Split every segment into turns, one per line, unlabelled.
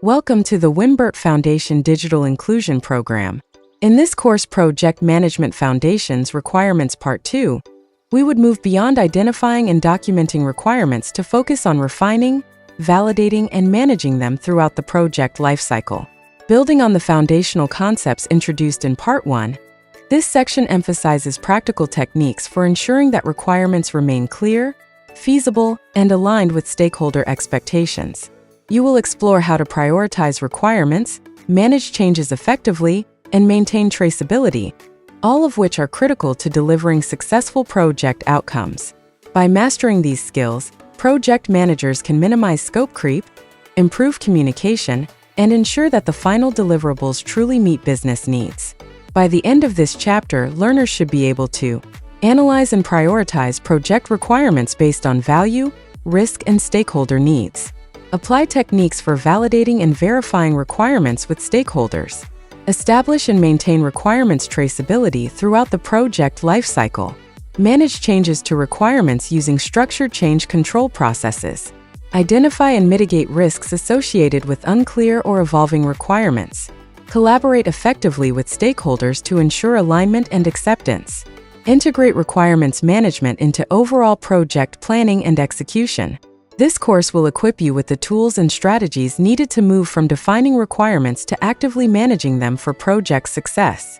Welcome to the Wimbert Foundation Digital Inclusion Program. In this course, Project Management Foundations Requirements Part 2, we would move beyond identifying and documenting requirements to focus on refining, validating, and managing them throughout the project lifecycle. Building on the foundational concepts introduced in Part 1, this section emphasizes practical techniques for ensuring that requirements remain clear, feasible, and aligned with stakeholder expectations. You will explore how to prioritize requirements, manage changes effectively, and maintain traceability, all of which are critical to delivering successful project outcomes. By mastering these skills, project managers can minimize scope creep, improve communication, and ensure that the final deliverables truly meet business needs. By the end of this chapter, learners should be able to analyze and prioritize project requirements based on value, risk, and stakeholder needs. Apply techniques for validating and verifying requirements with stakeholders. Establish and maintain requirements traceability throughout the project lifecycle. Manage changes to requirements using structured change control processes. Identify and mitigate risks associated with unclear or evolving requirements. Collaborate effectively with stakeholders to ensure alignment and acceptance. Integrate requirements management into overall project planning and execution. This course will equip you with the tools and strategies needed to move from defining requirements to actively managing them for project success.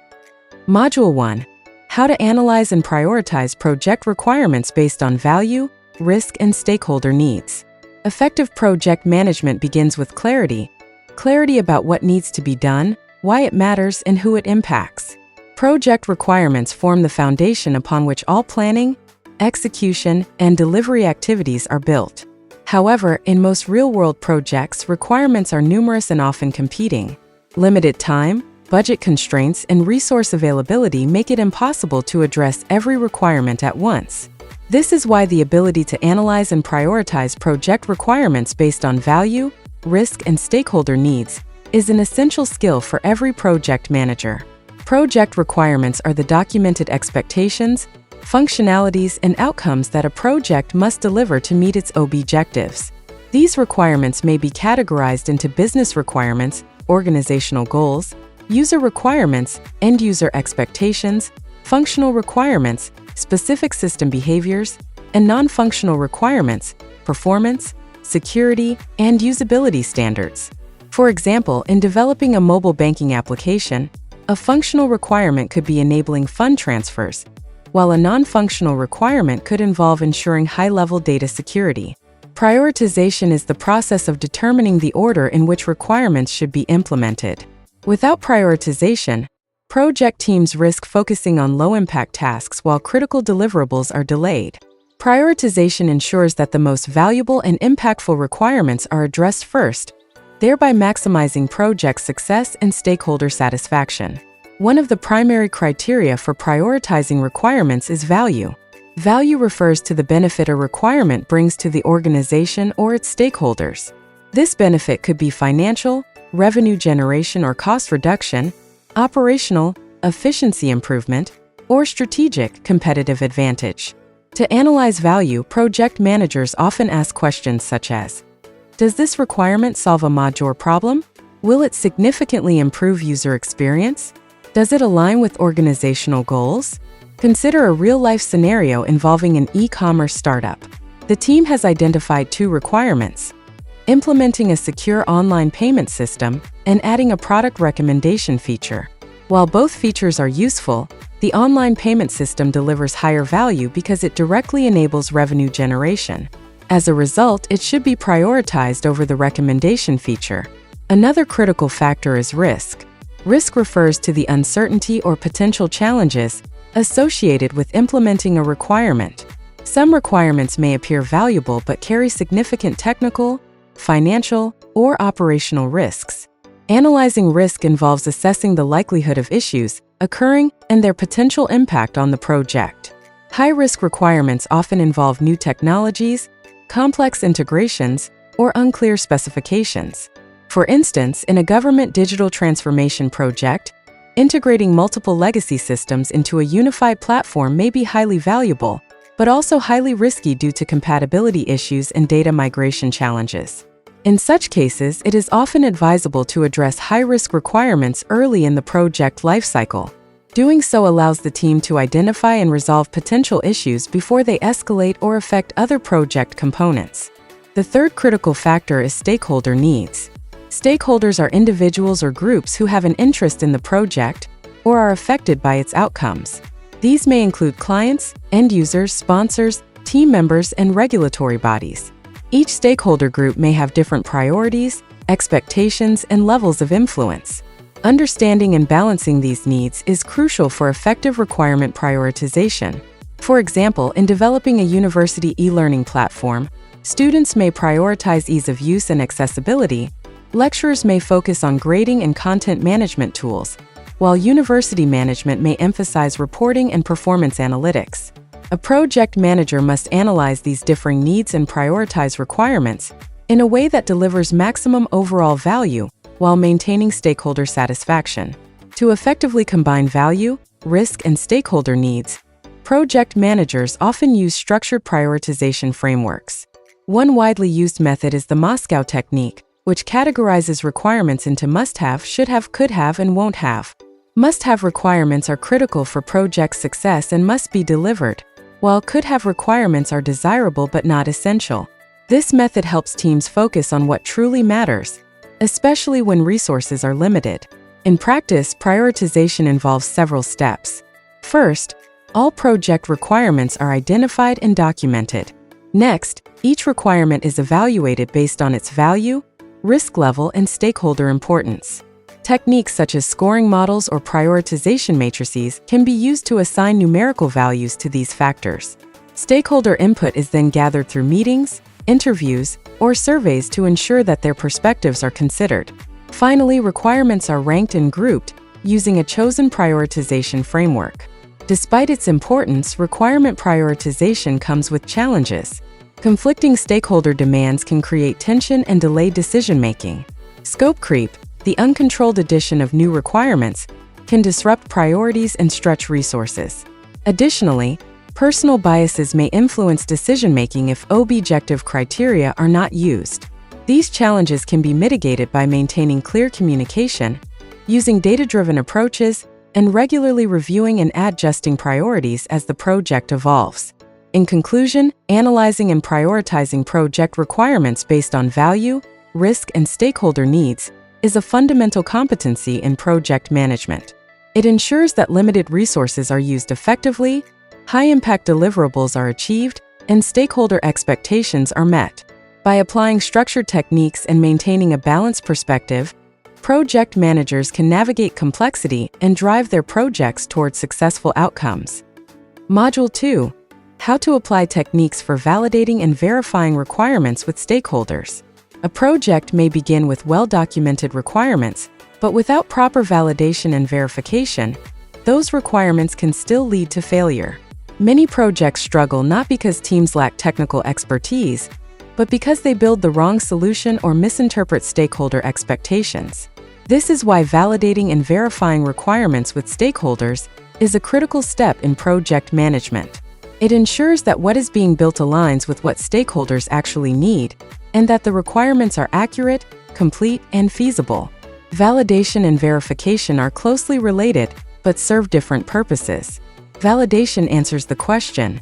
Module 1. How to analyze and prioritize project requirements based on value, risk, and stakeholder needs. Effective project management begins with clarity. Clarity about what needs to be done, why it matters, and who it impacts. Project requirements form the foundation upon which all planning, execution, and delivery activities are built. However, in most real-world projects, requirements are numerous and often competing. Limited time, budget constraints, and resource availability make it impossible to address every requirement at once. This is why the ability to analyze and prioritize project requirements based on value, risk, and stakeholder needs is an essential skill for every project manager. Project requirements are the documented expectations, functionalities, and outcomes that a project must deliver to meet its objectives. These requirements may be categorized into business requirements, organizational goals, user requirements, end-user expectations, functional requirements, specific system behaviors, and non-functional requirements, performance, security, and usability standards. For example, in developing a mobile banking application, a functional requirement could be enabling fund transfers, while a non-functional requirement could involve ensuring high-level data security. Prioritization is the process of determining the order in which requirements should be implemented. Without prioritization, project teams risk focusing on low-impact tasks while critical deliverables are delayed. Prioritization ensures that the most valuable and impactful requirements are addressed first, thereby maximizing project success and stakeholder satisfaction. One of the primary criteria for prioritizing requirements is value. Value refers to the benefit a requirement brings to the organization or its stakeholders. This benefit could be financial, revenue generation or cost reduction, operational, efficiency improvement, or strategic, competitive advantage. To analyze value, project managers often ask questions such as, does this requirement solve a major problem? Will it significantly improve user experience? Does it align with organizational goals? Consider a real-life scenario involving an e-commerce startup. The team has identified two requirements: implementing a secure online payment system and adding a product recommendation feature. While both features are useful, the online payment system delivers higher value because it directly enables revenue generation. As a result, it should be prioritized over the recommendation feature. Another critical factor is risk. Risk refers to the uncertainty or potential challenges associated with implementing a requirement. Some requirements may appear valuable but carry significant technical, financial, or operational risks. Analyzing risk involves assessing the likelihood of issues occurring and their potential impact on the project. High-risk requirements often involve new technologies, complex integrations, or unclear specifications. For instance, in a government digital transformation project, integrating multiple legacy systems into a unified platform may be highly valuable, but also highly risky due to compatibility issues and data migration challenges. In such cases, it is often advisable to address high-risk requirements early in the project lifecycle. Doing so allows the team to identify and resolve potential issues before they escalate or affect other project components. The third critical factor is stakeholder needs. Stakeholders are individuals or groups who have an interest in the project or are affected by its outcomes. These may include clients, end users, sponsors, team members, and regulatory bodies. Each stakeholder group may have different priorities, expectations, and levels of influence. Understanding and balancing these needs is crucial for effective requirement prioritization. For example, in developing a university e-learning platform, students may prioritize ease of use and accessibility, lecturers may focus on grading and content management tools, while university management may emphasize reporting and performance analytics. A project manager must analyze these differing needs and prioritize requirements in a way that delivers maximum overall value while maintaining stakeholder satisfaction. To effectively combine value, risk, and stakeholder needs, project managers often use structured prioritization frameworks. One widely used method is the Moscow technique, which categorizes requirements into must-have, should-have, could-have, and won't-have. Must-have requirements are critical for project success and must be delivered, while could-have requirements are desirable but not essential. This method helps teams focus on what truly matters, especially when resources are limited. In practice, prioritization involves several steps. First, all project requirements are identified and documented. Next, each requirement is evaluated based on its value, risk level, and stakeholder importance. Techniques such as scoring models or prioritization matrices can be used to assign numerical values to these factors. Stakeholder input is then gathered through meetings, interviews, or surveys to ensure that their perspectives are considered. Finally, requirements are ranked and grouped using a chosen prioritization framework. Despite its importance, requirement prioritization comes with challenges. Conflicting stakeholder demands can create tension and delay decision-making. Scope creep, the uncontrolled addition of new requirements, can disrupt priorities and stretch resources. Additionally, personal biases may influence decision-making if objective criteria are not used. These challenges can be mitigated by maintaining clear communication, using data-driven approaches, and regularly reviewing and adjusting priorities as the project evolves. In conclusion, analyzing and prioritizing project requirements based on value, risk, and stakeholder needs is a fundamental competency in project management. It ensures that limited resources are used effectively, high-impact deliverables are achieved, and stakeholder expectations are met. By applying structured techniques and maintaining a balanced perspective, project managers can navigate complexity and drive their projects toward successful outcomes. Module 2. How to apply techniques for validating and verifying requirements with stakeholders. A project may begin with well-documented requirements, but without proper validation and verification, those requirements can still lead to failure. Many projects struggle not because teams lack technical expertise, but because they build the wrong solution or misinterpret stakeholder expectations. This is why validating and verifying requirements with stakeholders is a critical step in project management. It ensures that what is being built aligns with what stakeholders actually need, and that the requirements are accurate, complete, and feasible. Validation and verification are closely related, but serve different purposes. Validation answers the question,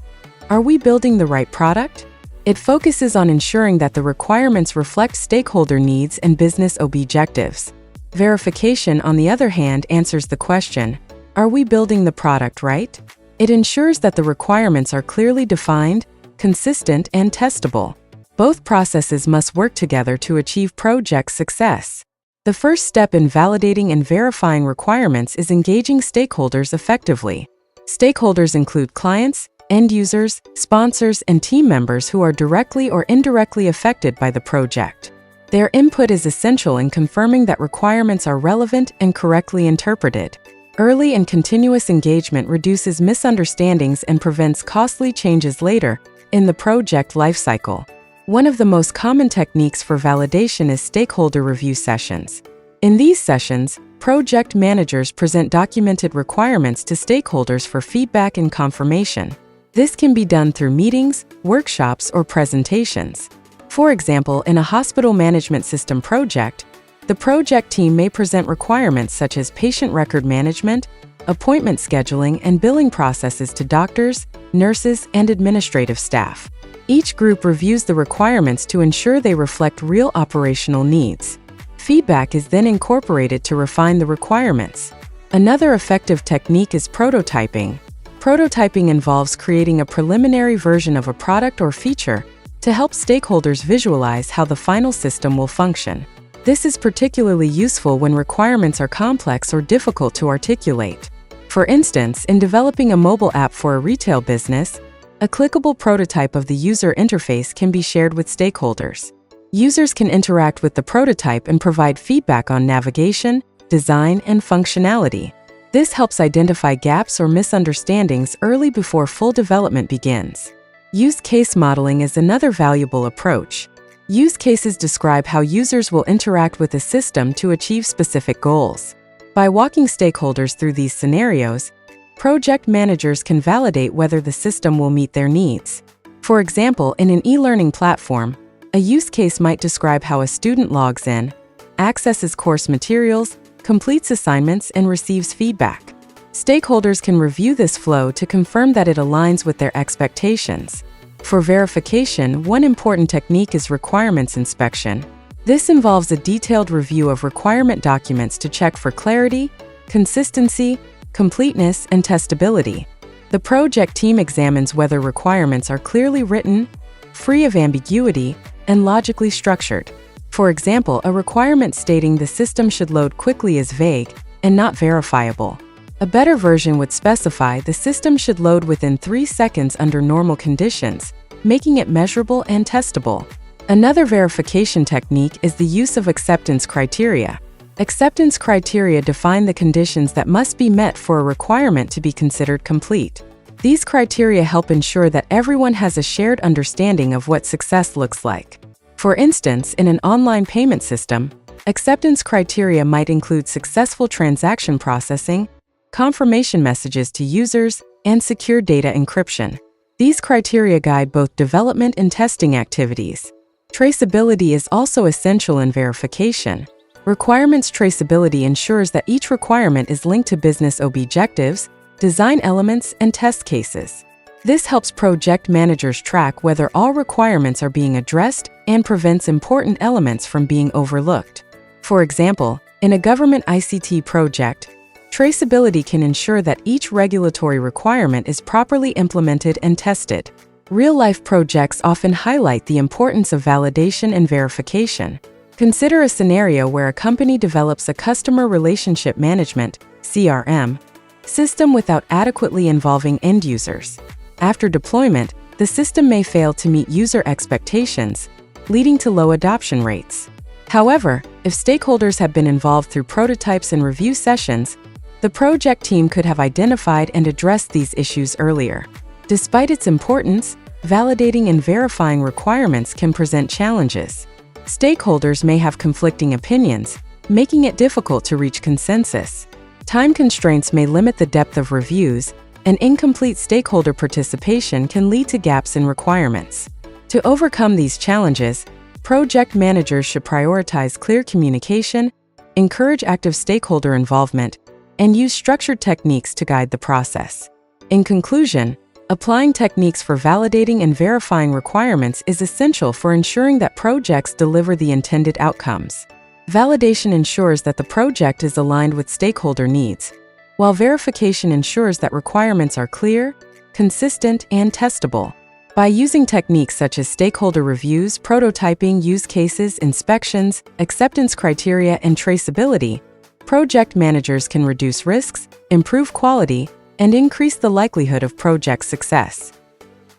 are we building the right product? It focuses on ensuring that the requirements reflect stakeholder needs and business objectives. Verification, on the other hand, answers the question, are we building the product right? It ensures that the requirements are clearly defined, consistent, and testable. Both processes must work together to achieve project success. The first step in validating and verifying requirements is engaging stakeholders effectively. Stakeholders include clients, end users, sponsors, and team members who are directly or indirectly affected by the project. Their input is essential in confirming that requirements are relevant and correctly interpreted. Early and continuous engagement reduces misunderstandings and prevents costly changes later in the project lifecycle. One of the most common techniques for validation is stakeholder review sessions. In these sessions, project managers present documented requirements to stakeholders for feedback and confirmation. This can be done through meetings, workshops, or presentations. For example, in a hospital management system project, the project team may present requirements such as patient record management, appointment scheduling, and billing processes to doctors, nurses, and administrative staff. Each group reviews the requirements to ensure they reflect real operational needs. Feedback is then incorporated to refine the requirements. Another effective technique is prototyping. Prototyping involves creating a preliminary version of a product or feature to help stakeholders visualize how the final system will function. This is particularly useful when requirements are complex or difficult to articulate. For instance, in developing a mobile app for a retail business, a clickable prototype of the user interface can be shared with stakeholders. Users can interact with the prototype and provide feedback on navigation, design, and functionality. This helps identify gaps or misunderstandings early before full development begins. Use case modeling is another valuable approach. Use cases describe how users will interact with a system to achieve specific goals. By walking stakeholders through these scenarios, project managers can validate whether the system will meet their needs. For example, in an e-learning platform, a use case might describe how a student logs in, accesses course materials, completes assignments, and receives feedback. Stakeholders can review this flow to confirm that it aligns with their expectations. For verification, one important technique is requirements inspection. This involves a detailed review of requirement documents to check for clarity, consistency, completeness, and testability. The project team examines whether requirements are clearly written, free of ambiguity, and logically structured. For example, a requirement stating the system should load quickly is vague and not verifiable. A better version would specify the system should load within 3 seconds under normal conditions, making it measurable and testable. Another verification technique is the use of acceptance criteria. Acceptance criteria define the conditions that must be met for a requirement to be considered complete. These criteria help ensure that everyone has a shared understanding of what success looks like. For instance, in an online payment system, acceptance criteria might include successful transaction processing, confirmation messages to users, and secure data encryption. These criteria guide both development and testing activities. Traceability is also essential in verification. Requirements traceability ensures that each requirement is linked to business objectives, design elements, and test cases. This helps project managers track whether all requirements are being addressed and prevents important elements from being overlooked. For example, in a government ICT project, traceability can ensure that each regulatory requirement is properly implemented and tested. Real-life projects often highlight the importance of validation and verification. Consider a scenario where a company develops a customer relationship management (CRM) system without adequately involving end users. After deployment, the system may fail to meet user expectations, leading to low adoption rates. However, if stakeholders have been involved through prototypes and review sessions, the project team could have identified and addressed these issues earlier. Despite its importance, validating and verifying requirements can present challenges. Stakeholders may have conflicting opinions, making it difficult to reach consensus. Time constraints may limit the depth of reviews, and incomplete stakeholder participation can lead to gaps in requirements. To overcome these challenges, project managers should prioritize clear communication, encourage active stakeholder involvement, and use structured techniques to guide the process. In conclusion, applying techniques for validating and verifying requirements is essential for ensuring that projects deliver the intended outcomes. Validation ensures that the project is aligned with stakeholder needs, while verification ensures that requirements are clear, consistent, and testable. By using techniques such as stakeholder reviews, prototyping, use cases, inspections, acceptance criteria, and traceability, project managers can reduce risks, improve quality, and increase the likelihood of project success.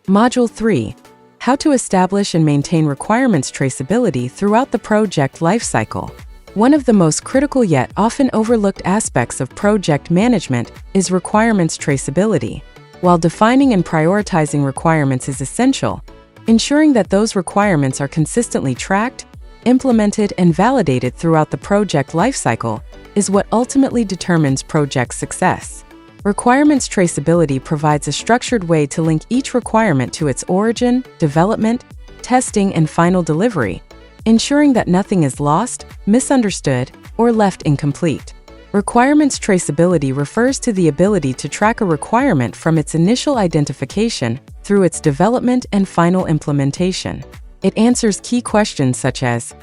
Module 3. How to establish and maintain requirements traceability throughout the project lifecycle. One of the most critical yet often overlooked aspects of project management is requirements traceability. While defining and prioritizing requirements is essential, ensuring that those requirements are consistently tracked, implemented, and validated throughout the project lifecycle is what ultimately determines project success. Requirements traceability provides a structured way to link each requirement to its origin, development, testing, and final delivery, ensuring that nothing is lost, misunderstood, or left incomplete. Requirements traceability refers to the ability to track a requirement from its initial identification through its development and final implementation. It answers key questions such as,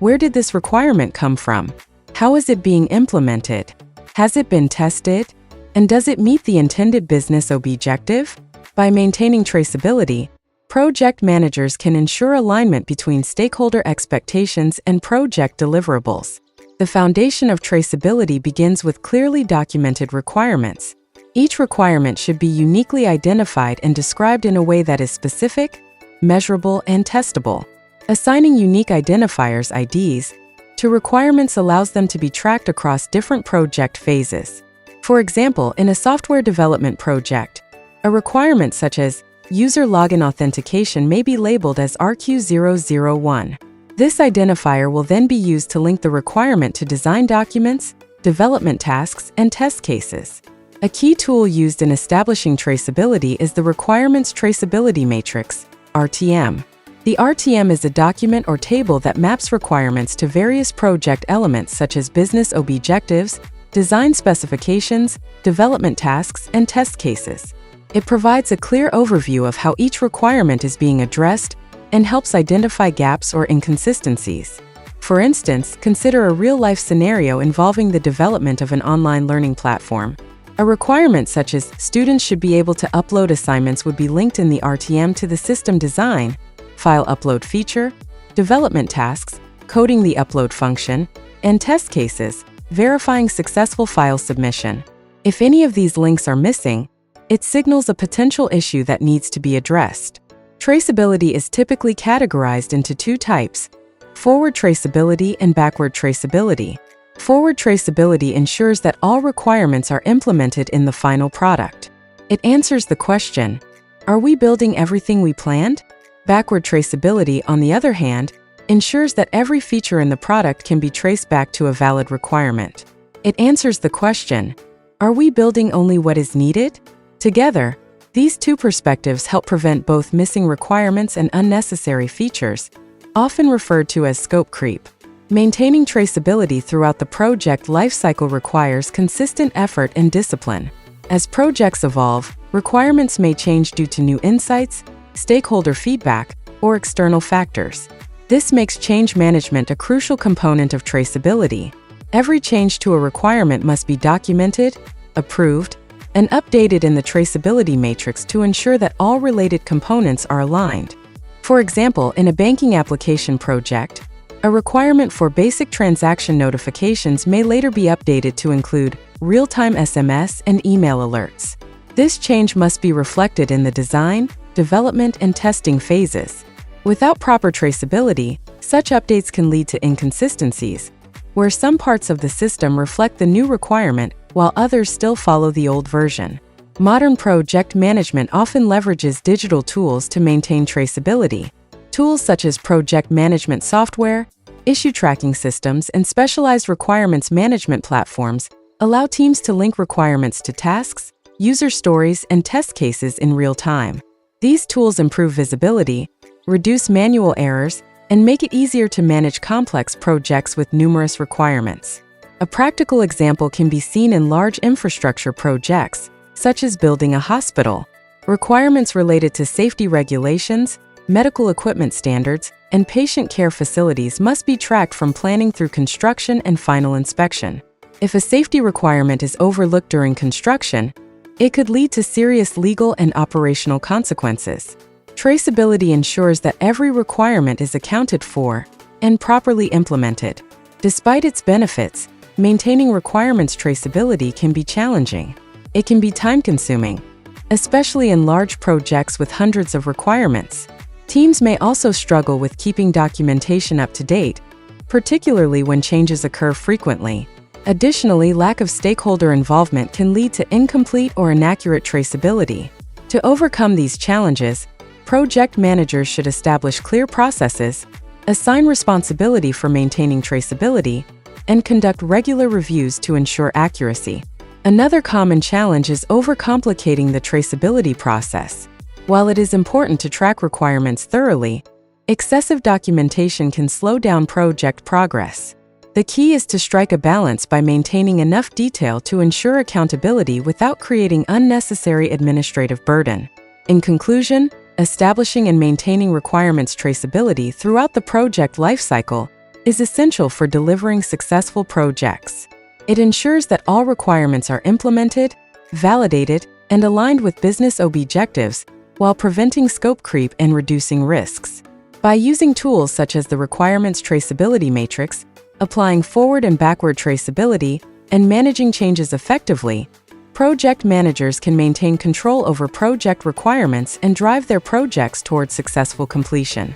where did this requirement come from? How is it being implemented? Has it been tested? And does it meet the intended business objective? By maintaining traceability, project managers can ensure alignment between stakeholder expectations and project deliverables. The foundation of traceability begins with clearly documented requirements. Each requirement should be uniquely identified and described in a way that is specific, measurable, and testable. Assigning unique identifiers (IDs) to requirements allows them to be tracked across different project phases. For example, in a software development project, a requirement such as user login authentication may be labeled as RQ001. This identifier will then be used to link the requirement to design documents, development tasks, and test cases. A key tool used in establishing traceability is the Requirements Traceability Matrix, RTM. The RTM is a document or table that maps requirements to various project elements such as business objectives, design specifications, development tasks, and test cases. It provides a clear overview of how each requirement is being addressed and helps identify gaps or inconsistencies. For instance, consider a real-life scenario involving the development of an online learning platform. A requirement such as students should be able to upload assignments would be linked in the RTM to the system design, file upload feature, development tasks, coding the upload function, and test cases, verifying successful file submission. If any of these links are missing, it signals a potential issue that needs to be addressed. Traceability is typically categorized into two types: forward traceability and backward traceability. Forward traceability ensures that all requirements are implemented in the final product. It answers the question, are we building everything we planned? Backward traceability, on the other hand, ensures that every feature in the product can be traced back to a valid requirement. It answers the question, are we building only what is needed? Together, these two perspectives help prevent both missing requirements and unnecessary features, often referred to as scope creep. Maintaining traceability throughout the project lifecycle requires consistent effort and discipline. As projects evolve, requirements may change due to new insights, stakeholder feedback, or external factors. This makes change management a crucial component of traceability. Every change to a requirement must be documented, approved, and updated in the traceability matrix to ensure that all related components are aligned. For example, in a banking application project, a requirement for basic transaction notifications may later be updated to include real-time SMS and email alerts. This change must be reflected in the design, development, and testing phases. Without proper traceability, such updates can lead to inconsistencies, where some parts of the system reflect the new requirement while others still follow the old version. Modern project management often leverages digital tools to maintain traceability. Tools such as project management software, issue tracking systems, and specialized requirements management platforms allow teams to link requirements to tasks, user stories, and test cases in real time. These tools improve visibility, reduce manual errors, and make it easier to manage complex projects with numerous requirements. A practical example can be seen in large infrastructure projects, such as building a hospital. Requirements related to safety regulations, medical equipment standards, and patient care facilities must be tracked from planning through construction and final inspection. If a safety requirement is overlooked during construction, it could lead to serious legal and operational consequences. Traceability ensures that every requirement is accounted for and properly implemented. Despite its benefits, maintaining requirements traceability can be challenging. It can be time-consuming, especially in large projects with hundreds of requirements. Teams may also struggle with keeping documentation up to date, particularly when changes occur frequently. Additionally, lack of stakeholder involvement can lead to incomplete or inaccurate traceability. To overcome these challenges, project managers should establish clear processes, assign responsibility for maintaining traceability, and conduct regular reviews to ensure accuracy. Another common challenge is overcomplicating the traceability process. While it is important to track requirements thoroughly, Excessive documentation can slow down project progress. The key is to strike a balance by maintaining enough detail to ensure accountability without creating unnecessary administrative burden. In conclusion, establishing and maintaining requirements traceability throughout the project lifecycle is essential for delivering successful projects. It ensures that all requirements are implemented, validated, and aligned with business objectives while preventing scope creep and reducing risks. By using tools such as the Requirements Traceability Matrix, applying forward and backward traceability, and managing changes effectively, project managers can maintain control over project requirements and drive their projects towards successful completion.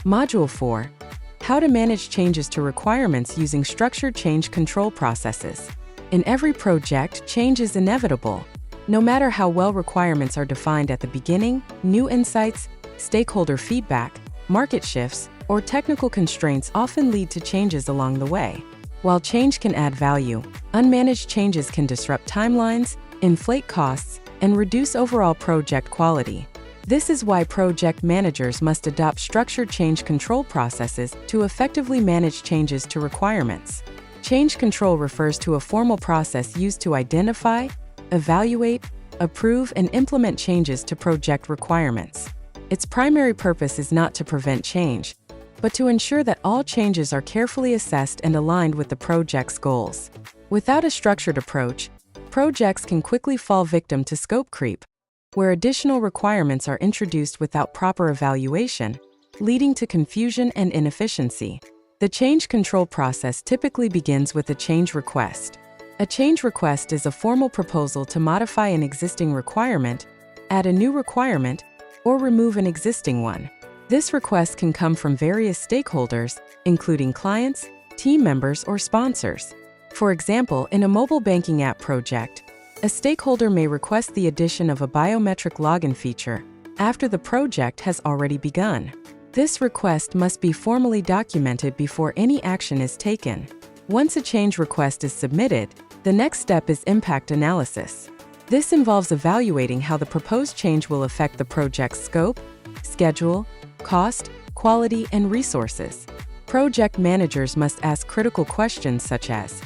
Module 4. How to manage changes to requirements using structured change control processes. In every project, change is inevitable. No matter how well requirements are defined at the beginning, new insights, stakeholder feedback, market shifts, or technical constraints often lead to changes along the way. While change can add value, unmanaged changes can disrupt timelines, inflate costs, and reduce overall project quality. This is why project managers must adopt structured change control processes to effectively manage changes to requirements. Change control refers to a formal process used to identify, evaluate, approve, and implement changes to project requirements. Its primary purpose is not to prevent change, but to ensure that all changes are carefully assessed and aligned with the project's goals. Without a structured approach, projects can quickly fall victim to scope creep, where additional requirements are introduced without proper evaluation, leading to confusion and inefficiency. The change control process typically begins with a change request. A change request is a formal proposal to modify an existing requirement, add a new requirement, or remove an existing one. This request can come from various stakeholders, including clients, team members, or sponsors. For example, in a mobile banking app project, a stakeholder may request the addition of a biometric login feature after the project has already begun. This request must be formally documented before any action is taken. Once a change request is submitted, the next step is impact analysis. This involves evaluating how the proposed change will affect the project's scope, schedule, cost, quality, and resources. Project managers must ask critical questions such as,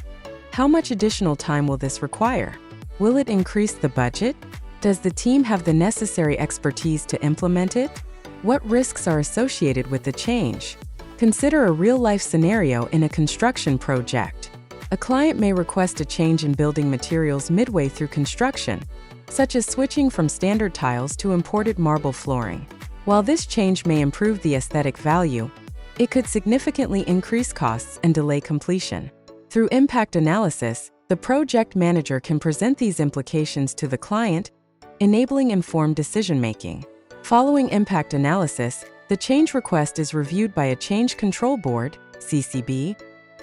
how much additional time will this require? Will it increase the budget? Does the team have the necessary expertise to implement it? What risks are associated with the change? Consider a real-life scenario in a construction project. A client may request a change in building materials midway through construction, such as switching from standard tiles to imported marble flooring. While this change may improve the aesthetic value, it could significantly increase costs and delay completion. Through impact analysis, the project manager can present these implications to the client, enabling informed decision-making. Following impact analysis, the change request is reviewed by a change control board, CCB,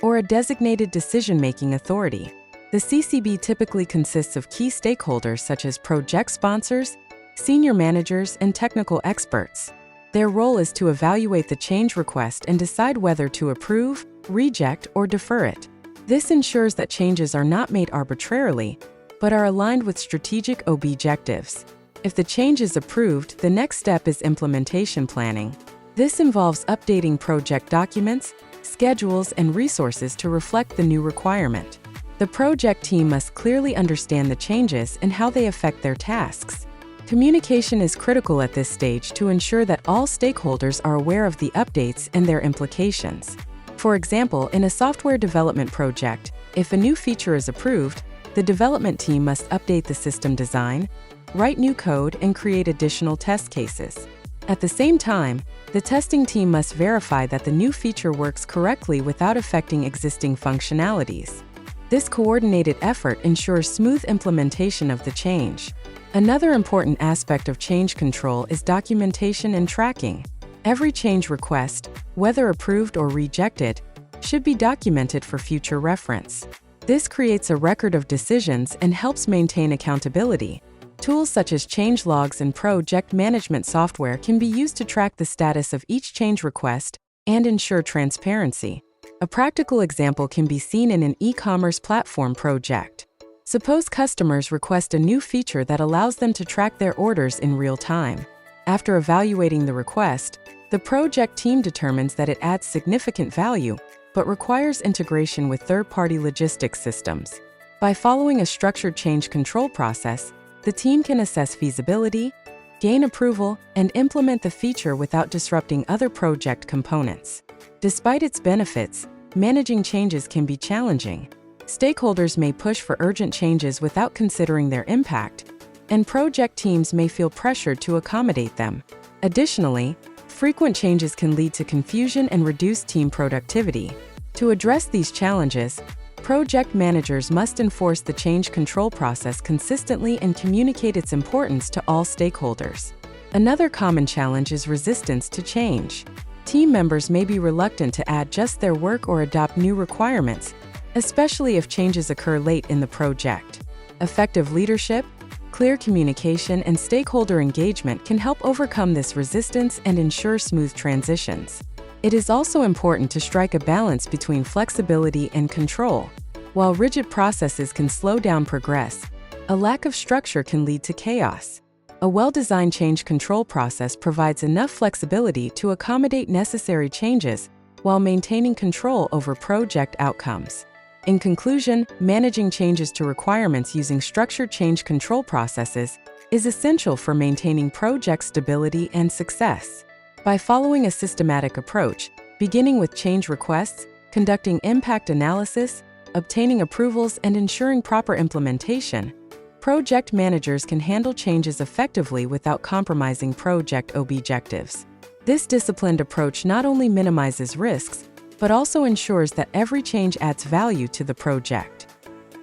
or a designated decision-making authority. The CCB typically consists of key stakeholders such as project sponsors, senior managers, and technical experts. Their role is to evaluate the change request and decide whether to approve, reject, or defer it. This ensures that changes are not made arbitrarily, but are aligned with strategic objectives. If the change is approved, the next step is implementation planning. This involves updating project documents, schedules, and resources to reflect the new requirement. The project team must clearly understand the changes and how they affect their tasks. Communication is critical at this stage to ensure that all stakeholders are aware of the updates and their implications. For example, in a software development project, if a new feature is approved, the development team must update the system design, write new code, and create additional test cases. At the same time, the testing team must verify that the new feature works correctly without affecting existing functionalities. This coordinated effort ensures smooth implementation of the change. Another important aspect of change control is documentation and tracking. Every change request, whether approved or rejected, should be documented for future reference. This creates a record of decisions and helps maintain accountability. Tools such as change logs and project management software can be used to track the status of each change request and ensure transparency. A practical example can be seen in an e-commerce platform project. Suppose customers request a new feature that allows them to track their orders in real time. After evaluating the request, The project team determines that it adds significant value, but requires integration with third-party logistics systems. By following a structured change control process, the team can assess feasibility, gain approval, and implement the feature without disrupting other project components. Despite its benefits, managing changes can be challenging. Stakeholders may push for urgent changes without considering their impact, and project teams may feel pressured to accommodate them. Additionally, frequent changes can lead to confusion and reduce team productivity. To address these challenges, project managers must enforce the change control process consistently and communicate its importance to all stakeholders. Another common challenge is resistance to change. Team members may be reluctant to adjust their work or adopt new requirements, especially if changes occur late in the project. Effective leadership, clear communication, and stakeholder engagement can help overcome this resistance and ensure smooth transitions. It is also important to strike a balance between flexibility and control. While rigid processes can slow down progress, a lack of structure can lead to chaos. A well-designed change control process provides enough flexibility to accommodate necessary changes while maintaining control over project outcomes. In conclusion, managing changes to requirements using structured change control processes is essential for maintaining project stability and success. By following a systematic approach, beginning with change requests, conducting impact analysis, obtaining approvals, and ensuring proper implementation, project managers can handle changes effectively without compromising project objectives. This disciplined approach not only minimizes risks, but also ensures that every change adds value to the project.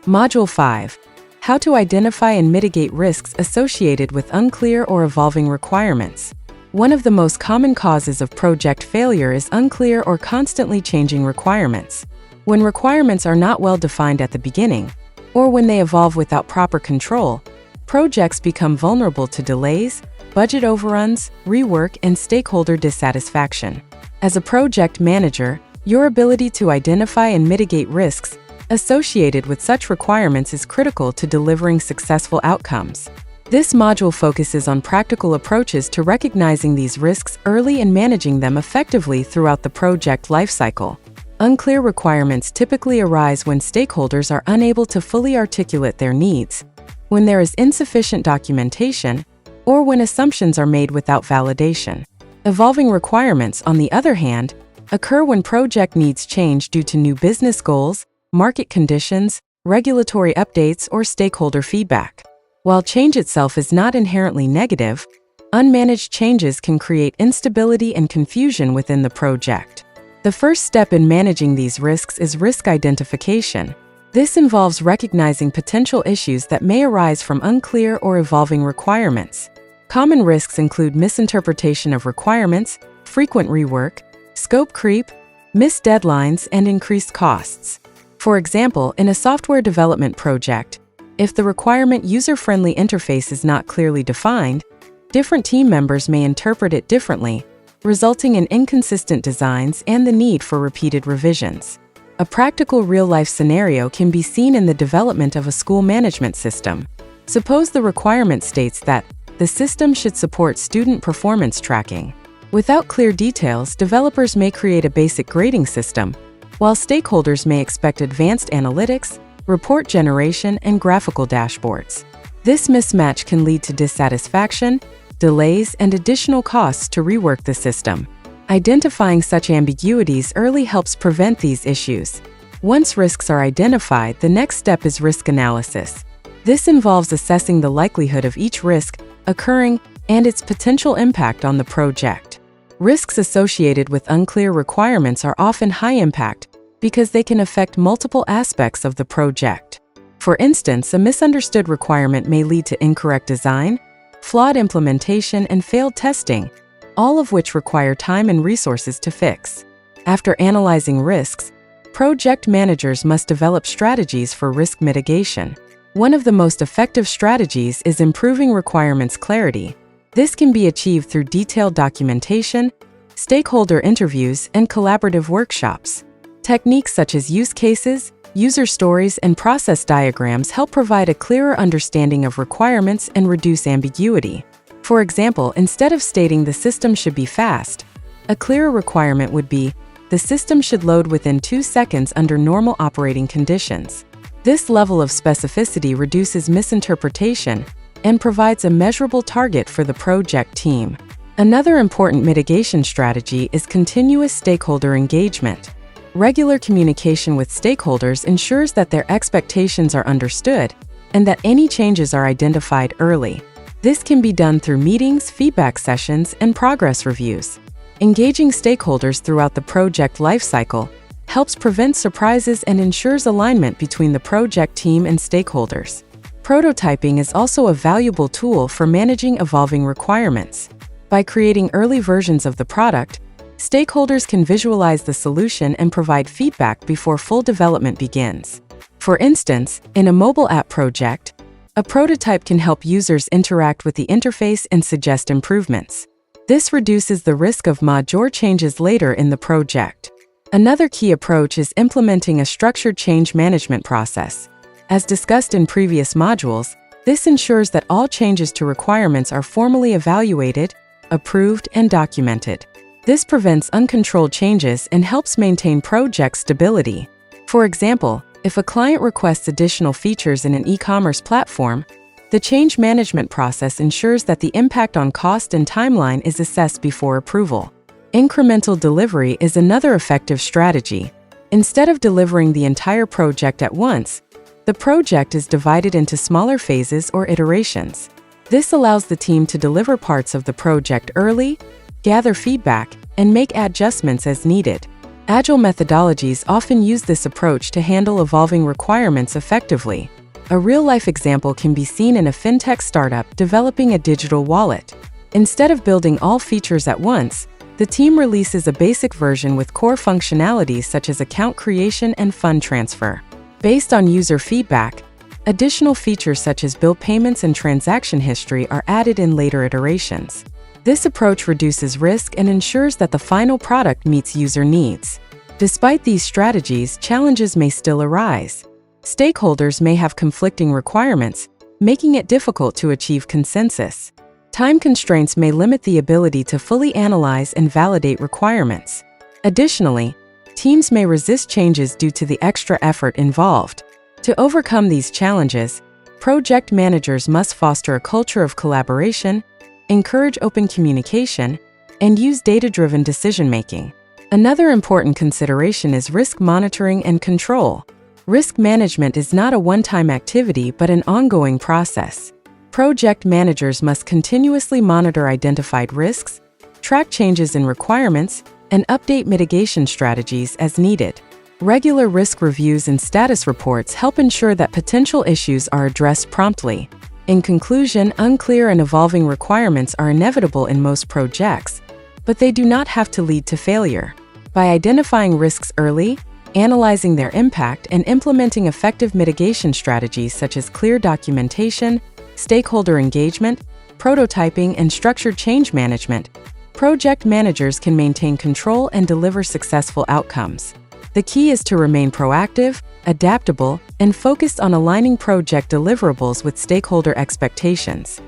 Module 5. How to identify and mitigate risks associated with unclear or evolving requirements. One of the most common causes of project failure is unclear or constantly changing requirements. When requirements are not well defined at the beginning, or when they evolve without proper control, projects become vulnerable to delays, budget overruns, rework, and stakeholder dissatisfaction. As a project manager, your ability to identify and mitigate risks associated with such requirements is critical to delivering successful outcomes. This module focuses on practical approaches to recognizing these risks early and managing them effectively throughout the project lifecycle. Unclear requirements typically arise when stakeholders are unable to fully articulate their needs, when there is insufficient documentation, or when assumptions are made without validation. Evolving requirements, on the other hand, occur when project needs change due to new business goals, market conditions, regulatory updates, or stakeholder feedback. While change itself is not inherently negative, unmanaged changes can create instability and confusion within the project. The first step in managing these risks is risk identification. This involves recognizing potential issues that may arise from unclear or evolving requirements. Common risks include misinterpretation of requirements, frequent rework, scope creep, missed deadlines, and increased costs. For example, in a software development project, if the requirement user-friendly interface is not clearly defined, different team members may interpret it differently, resulting in inconsistent designs and the need for repeated revisions. A practical real-life scenario can be seen in the development of a school management system. Suppose the requirement states that the system should support student performance tracking. Without clear details, developers may create a basic grading system, while stakeholders may expect advanced analytics, report generation, and graphical dashboards. This mismatch can lead to dissatisfaction, delays, and additional costs to rework the system. Identifying such ambiguities early helps prevent these issues. Once risks are identified, the next step is risk analysis. This involves assessing the likelihood of each risk occurring and its potential impact on the project. Risks associated with unclear requirements are often high impact because they can affect multiple aspects of the project. For instance, a misunderstood requirement may lead to incorrect design, flawed implementation, and failed testing, all of which require time and resources to fix. After analyzing risks, project managers must develop strategies for risk mitigation. One of the most effective strategies is improving requirements clarity. This can be achieved through detailed documentation, stakeholder interviews, and collaborative workshops. Techniques such as use cases, user stories, and process diagrams help provide a clearer understanding of requirements and reduce ambiguity. For example, instead of stating the system should be fast, A clearer requirement would be, the system should load within 2 seconds under normal operating conditions. This level of specificity reduces misinterpretation and provides a measurable target for the project team. Another important mitigation strategy is continuous stakeholder engagement. Regular communication with stakeholders ensures that their expectations are understood and that any changes are identified early. This can be done through meetings, feedback sessions, and progress reviews. Engaging stakeholders throughout the project lifecycle helps prevent surprises and ensures alignment between the project team and stakeholders. Prototyping is also a valuable tool for managing evolving requirements. By creating early versions of the product, stakeholders can visualize the solution and provide feedback before full development begins. For instance, in a mobile app project, a prototype can help users interact with the interface and suggest improvements. This reduces the risk of major changes later in the project. Another key approach is implementing a structured change management process. As discussed in previous modules, this ensures that all changes to requirements are formally evaluated, approved, and documented. This prevents uncontrolled changes and helps maintain project stability. For example, if a client requests additional features in an e-commerce platform, the change management process ensures that the impact on cost and timeline is assessed before approval. Incremental delivery is another effective strategy. Instead of delivering the entire project at once, the project is divided into smaller phases or iterations. This allows the team to deliver parts of the project early, gather feedback, and make adjustments as needed. Agile methodologies often use this approach to handle evolving requirements effectively. A real-life example can be seen in a fintech startup developing a digital wallet. Instead of building all features at once, the team releases a basic version with core functionalities such as account creation and fund transfer. Based on user feedback, additional features such as bill payments and transaction history are added in later iterations. This approach reduces risk and ensures that the final product meets user needs. Despite these strategies, challenges may still arise. Stakeholders may have conflicting requirements, making it difficult to achieve consensus. Time constraints may limit the ability to fully analyze and validate requirements. Additionally, teams may resist changes due to the extra effort involved. To overcome these challenges, project managers must foster a culture of collaboration, encourage open communication, and use data-driven decision-making. Another important consideration is risk monitoring and control. Risk management is not a one-time activity but an ongoing process. Project managers must continuously monitor identified risks, track changes in requirements, and update mitigation strategies as needed. Regular risk reviews and status reports help ensure that potential issues are addressed promptly. In conclusion, unclear and evolving requirements are inevitable in most projects, but they do not have to lead to failure. By identifying risks early, analyzing their impact, and implementing effective mitigation strategies such as clear documentation, stakeholder engagement, prototyping, and structured change management, project managers can maintain control and deliver successful outcomes. The key is to remain proactive, adaptable, and focused on aligning project deliverables with stakeholder expectations.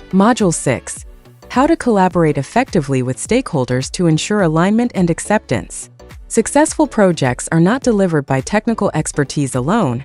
Module 6. How to collaborate effectively with stakeholders to ensure alignment and acceptance. Successful projects are not delivered by technical expertise alone.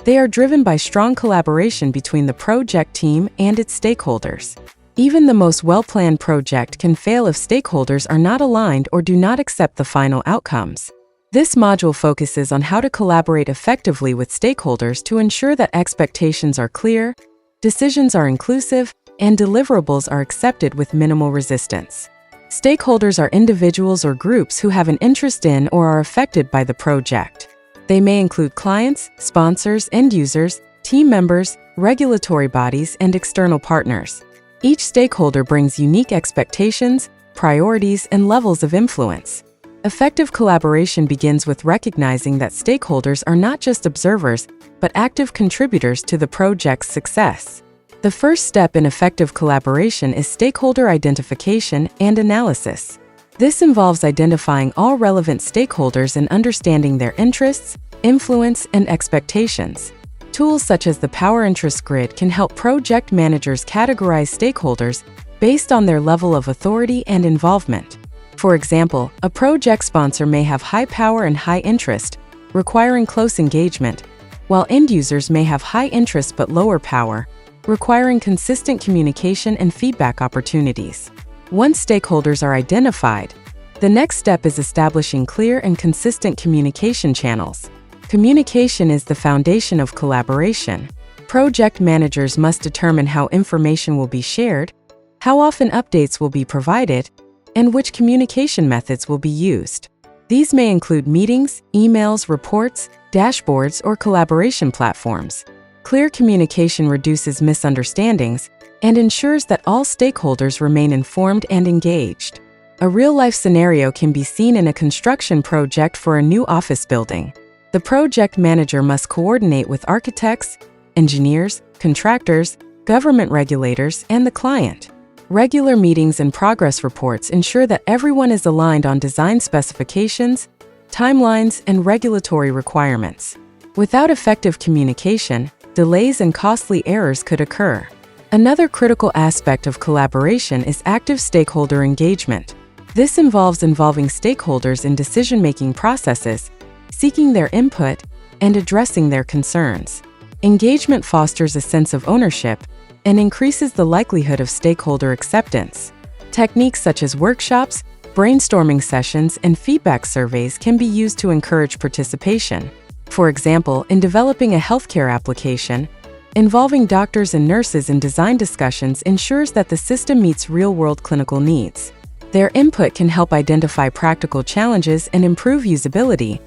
They are driven by strong collaboration between the project team and its stakeholders. Even the most well-planned project can fail if stakeholders are not aligned or do not accept the final outcomes. This module focuses on how to collaborate effectively with stakeholders to ensure that expectations are clear, decisions are inclusive, and deliverables are accepted with minimal resistance. Stakeholders are individuals or groups who have an interest in or are affected by the project. They may include clients, sponsors, end users, team members, regulatory bodies, and external partners. Each stakeholder brings unique expectations, priorities, and levels of influence. Effective collaboration begins with recognizing that stakeholders are not just observers, but active contributors to the project's success. The first step in effective collaboration is stakeholder identification and analysis. This involves identifying all relevant stakeholders and understanding their interests, influence, and expectations. Tools such as the Power Interest Grid can help project managers categorize stakeholders based on their level of authority and involvement. For example, a project sponsor may have high power and high interest, requiring close engagement, while end users may have high interest but lower power, requiring consistent communication and feedback opportunities. Once stakeholders are identified, the next step is establishing clear and consistent communication channels. Communication is the foundation of collaboration. Project managers must determine how information will be shared, how often updates will be provided, and which communication methods will be used. These may include meetings, emails, reports, dashboards, or collaboration platforms. Clear communication reduces misunderstandings and ensures that all stakeholders remain informed and engaged. A real-life scenario can be seen in a construction project for a new office building. The project manager must coordinate with architects, engineers, contractors, government regulators, and the client. Regular meetings and progress reports ensure that everyone is aligned on design specifications, timelines, and regulatory requirements. Without effective communication, delays and costly errors could occur. Another critical aspect of collaboration is active stakeholder engagement. This involves involving stakeholders in decision-making processes, seeking their input, and addressing their concerns. Engagement fosters a sense of ownership and increases the likelihood of stakeholder acceptance. Techniques such as workshops, brainstorming sessions, and feedback surveys can be used to encourage participation. For example, in developing a healthcare application, involving doctors and nurses in design discussions ensures that the system meets real-world clinical needs. Their input can help identify practical challenges and improve usability,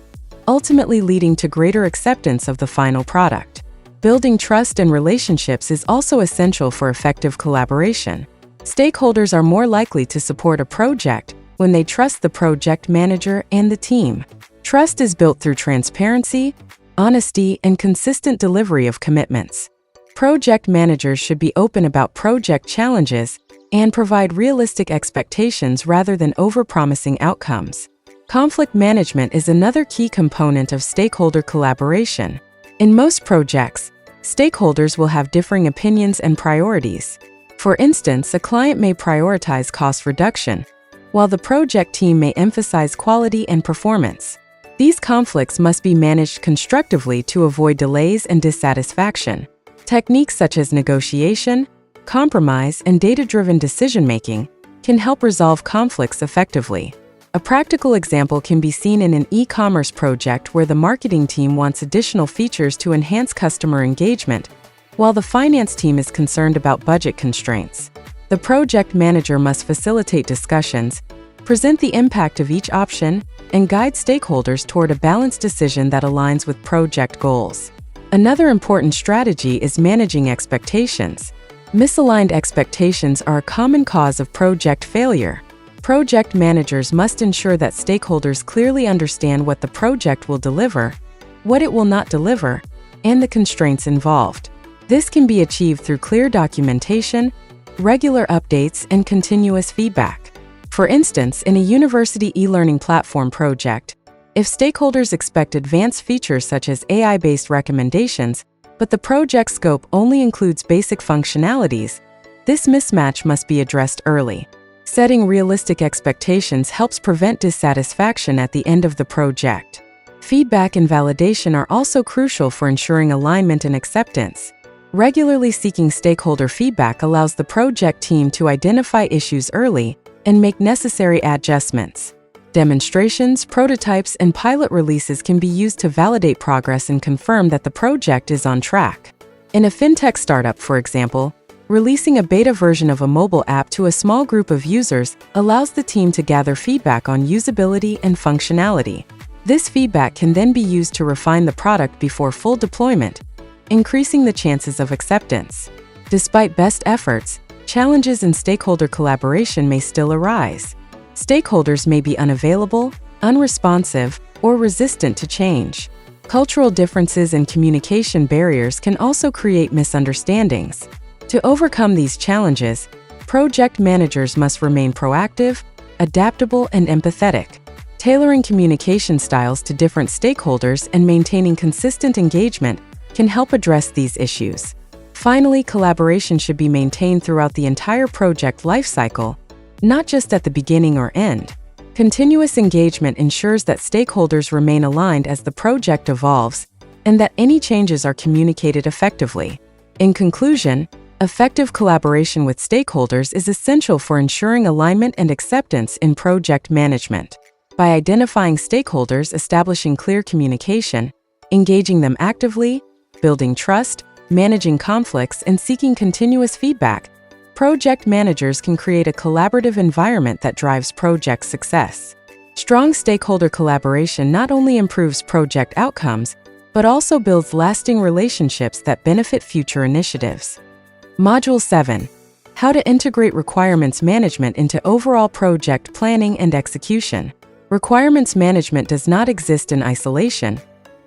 ultimately leading to greater acceptance of the final product. Building trust and relationships is also essential for effective collaboration. Stakeholders are more likely to support a project when they trust the project manager and the team. Trust is built through transparency, honesty, and consistent delivery of commitments. Project managers should be open about project challenges and provide realistic expectations rather than overpromising outcomes. Conflict management is another key component of stakeholder collaboration. In most projects, stakeholders will have differing opinions and priorities. For instance, a client may prioritize cost reduction, while the project team may emphasize quality and performance. These conflicts must be managed constructively to avoid delays and dissatisfaction. Techniques such as negotiation, compromise, and data-driven decision-making can help resolve conflicts effectively. A practical example can be seen in an e-commerce project where the marketing team wants additional features to enhance customer engagement, while the finance team is concerned about budget constraints. The project manager must facilitate discussions, present the impact of each option, and guide stakeholders toward a balanced decision that aligns with project goals. Another important strategy is managing expectations. Misaligned expectations are a common cause of project failure. Project managers must ensure that stakeholders clearly understand what the project will deliver, what it will not deliver, and the constraints involved. This can be achieved through clear documentation, regular updates, and continuous feedback. For instance, in a university e-learning platform project, if stakeholders expect advanced features such as AI-based recommendations, but the project scope only includes basic functionalities, this mismatch must be addressed early. Setting realistic expectations helps prevent dissatisfaction at the end of the project. Feedback and validation are also crucial for ensuring alignment and acceptance. Regularly seeking stakeholder feedback allows the project team to identify issues early and make necessary adjustments. Demonstrations, prototypes, and pilot releases can be used to validate progress and confirm that the project is on track. In a fintech startup, for example, releasing a beta version of a mobile app to a small group of users allows the team to gather feedback on usability and functionality. This feedback can then be used to refine the product before full deployment, increasing the chances of acceptance. Despite best efforts, challenges in stakeholder collaboration may still arise. Stakeholders may be unavailable, unresponsive, or resistant to change. Cultural differences and communication barriers can also create misunderstandings. To overcome these challenges, project managers must remain proactive, adaptable, and empathetic. Tailoring communication styles to different stakeholders and maintaining consistent engagement can help address these issues. Finally, collaboration should be maintained throughout the entire project lifecycle, not just at the beginning or end. Continuous engagement ensures that stakeholders remain aligned as the project evolves and that any changes are communicated effectively. In conclusion, effective collaboration with stakeholders is essential for ensuring alignment and acceptance in project management. By identifying stakeholders, establishing clear communication, engaging them actively, building trust, managing conflicts, and seeking continuous feedback, project managers can create a collaborative environment that drives project success. Strong stakeholder collaboration not only improves project outcomes, but also builds lasting relationships that benefit future initiatives. Module 7. How to integrate requirements management into overall project planning and execution. Requirements management does not exist in isolation.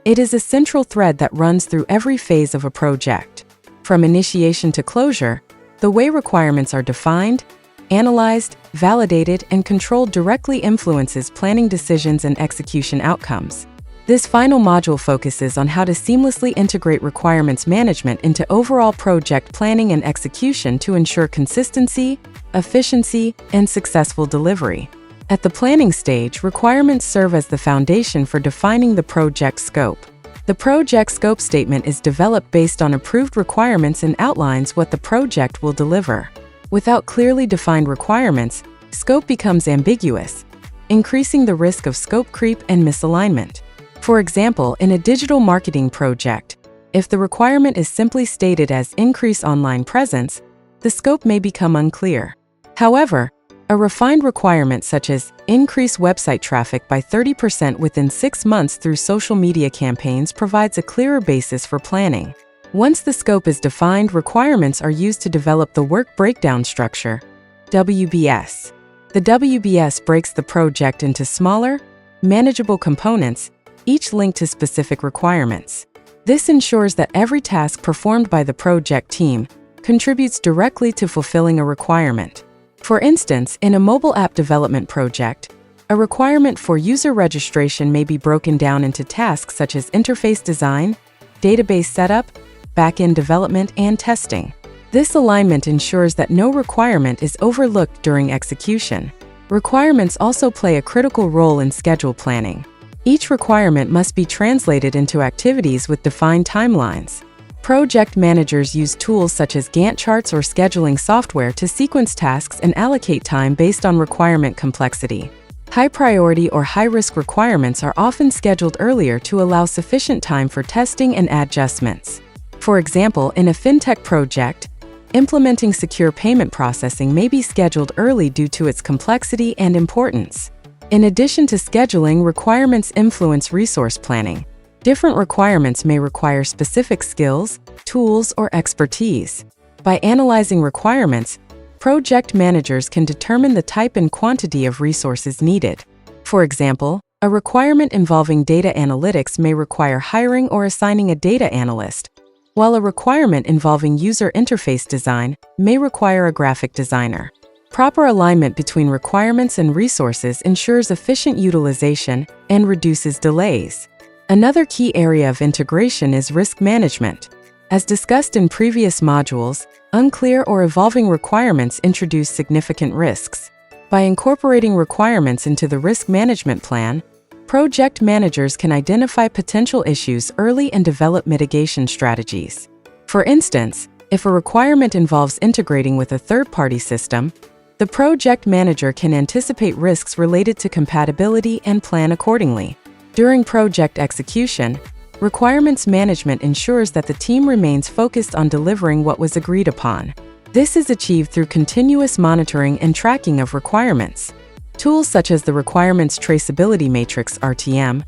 It is a central thread that runs through every phase of a project. From initiation to closure, the way requirements are defined, analyzed, validated, and controlled directly influences planning decisions and execution outcomes. This final module focuses on how to seamlessly integrate requirements management into overall project planning and execution to ensure consistency, efficiency, and successful delivery. At the planning stage, requirements serve as the foundation for defining the project scope. The project scope statement is developed based on approved requirements and outlines what the project will deliver. Without clearly defined requirements, scope becomes ambiguous, increasing the risk of scope creep and misalignment. For example, in a digital marketing project, if the requirement is simply stated as increase online presence, the scope may become unclear. However, a refined requirement such as increase website traffic by 30% within 6 months through social media campaigns provides a clearer basis for planning. Once the scope is defined, requirements are used to develop the work breakdown structure, WBS. The WBS breaks the project into smaller, manageable components, each linked to specific requirements. This ensures that every task performed by the project team contributes directly to fulfilling a requirement. For instance, in a mobile app development project, a requirement for user registration may be broken down into tasks such as interface design, database setup, back-end development, and testing. This alignment ensures that no requirement is overlooked during execution. Requirements also play a critical role in schedule planning. Each requirement must be translated into activities with defined timelines. Project managers use tools such as Gantt charts or scheduling software to sequence tasks and allocate time based on requirement complexity. High-priority or high-risk requirements are often scheduled earlier to allow sufficient time for testing and adjustments. For example, in a fintech project, implementing secure payment processing may be scheduled early due to its complexity and importance. In addition to scheduling, requirements influence resource planning. Different requirements may require specific skills, tools, or expertise. By analyzing requirements, project managers can determine the type and quantity of resources needed. For example, a requirement involving data analytics may require hiring or assigning a data analyst, while a requirement involving user interface design may require a graphic designer. Proper alignment between requirements and resources ensures efficient utilization and reduces delays. Another key area of integration is risk management. As discussed in previous modules, unclear or evolving requirements introduce significant risks. By incorporating requirements into the risk management plan, project managers can identify potential issues early and develop mitigation strategies. For instance, if a requirement involves integrating with a third-party system, the project manager can anticipate risks related to compatibility and plan accordingly. During project execution, requirements management ensures that the team remains focused on delivering what was agreed upon. This is achieved through continuous monitoring and tracking of requirements. Tools such as the Requirements Traceability Matrix (RTM)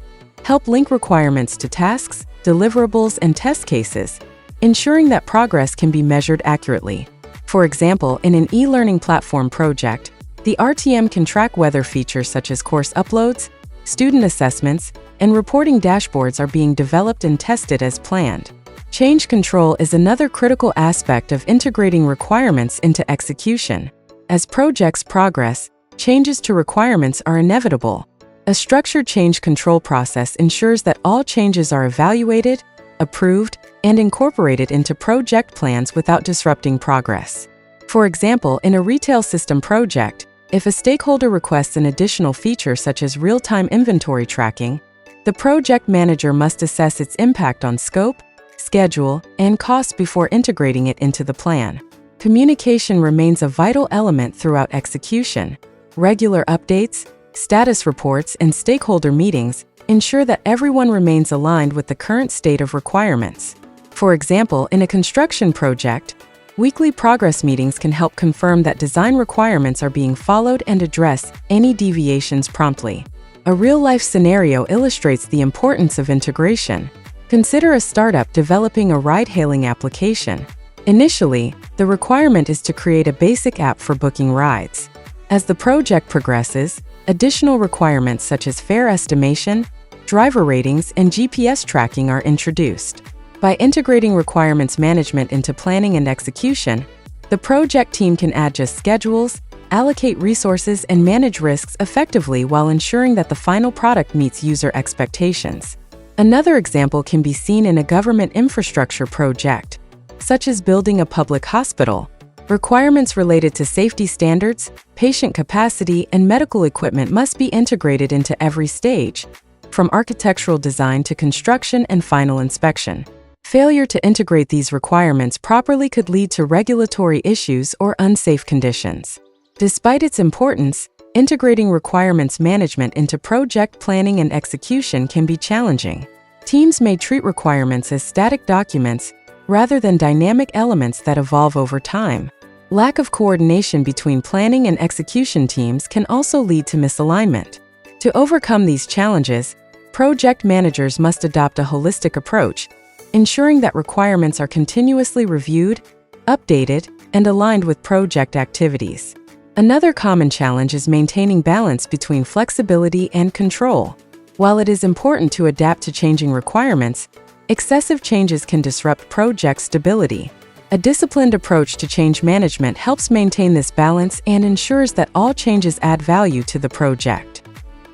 help link requirements to tasks, deliverables, and test cases, ensuring that progress can be measured accurately. For example, in an e-learning platform project, the RTM can track whether features such as course uploads, student assessments, and reporting dashboards are being developed and tested as planned. Change control is another critical aspect of integrating requirements into execution. As projects progress, changes to requirements are inevitable. A structured change control process ensures that all changes are evaluated, approved, and incorporated into project plans without disrupting progress. For example, in a retail system project, If a stakeholder requests an additional feature such as real-time inventory tracking, the project manager must assess its impact on scope, schedule, and cost before integrating it into the plan. Communication remains a vital element throughout execution. Regular updates, status reports, and stakeholder meetings ensure that everyone remains aligned with the current state of requirements. For example, in a construction project, weekly progress meetings can help confirm that design requirements are being followed and address any deviations promptly. A real-life scenario illustrates the importance of integration. Consider a startup developing a ride-hailing application. Initially, the requirement is to create a basic app for booking rides. As the project progresses, additional requirements such as fare estimation, driver ratings, and GPS tracking are introduced. By integrating requirements management into planning and execution, the project team can adjust schedules, allocate resources, and manage risks effectively while ensuring that the final product meets user expectations. Another example can be seen in a government infrastructure project, such as building a public hospital. Requirements related to safety standards, patient capacity, and medical equipment must be integrated into every stage, from architectural design to construction and final inspection. Failure to integrate these requirements properly could lead to regulatory issues or unsafe conditions. Despite its importance, integrating requirements management into project planning and execution can be challenging. Teams may treat requirements as static documents rather than dynamic elements that evolve over time. Lack of coordination between planning and execution teams can also lead to misalignment. To overcome these challenges, project managers must adopt a holistic approach, ensuring that requirements are continuously reviewed, updated, and aligned with project activities. Another common challenge is maintaining balance between flexibility and control. While it is important to adapt to changing requirements, excessive changes can disrupt project stability. A disciplined approach to change management helps maintain this balance and ensures that all changes add value to the project.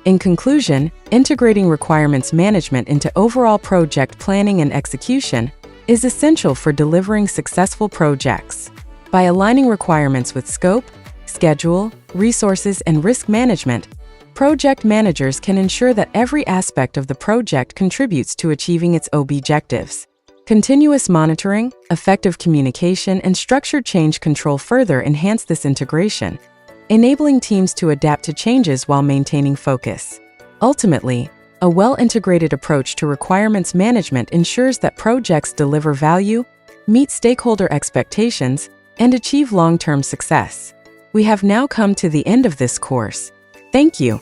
In conclusion, integrating requirements management into overall project planning and execution is essential for delivering successful projects. By aligning requirements with scope, schedule, resources, and risk management, project managers can ensure that every aspect of the project contributes to achieving its objectives. Continuous monitoring, effective communication, and structured change control further enhance this integration, enabling teams to adapt to changes while maintaining focus. Ultimately, a well-integrated approach to requirements management ensures that projects deliver value, meet stakeholder expectations, and achieve long-term success. We have now come to the end of this course. Thank you.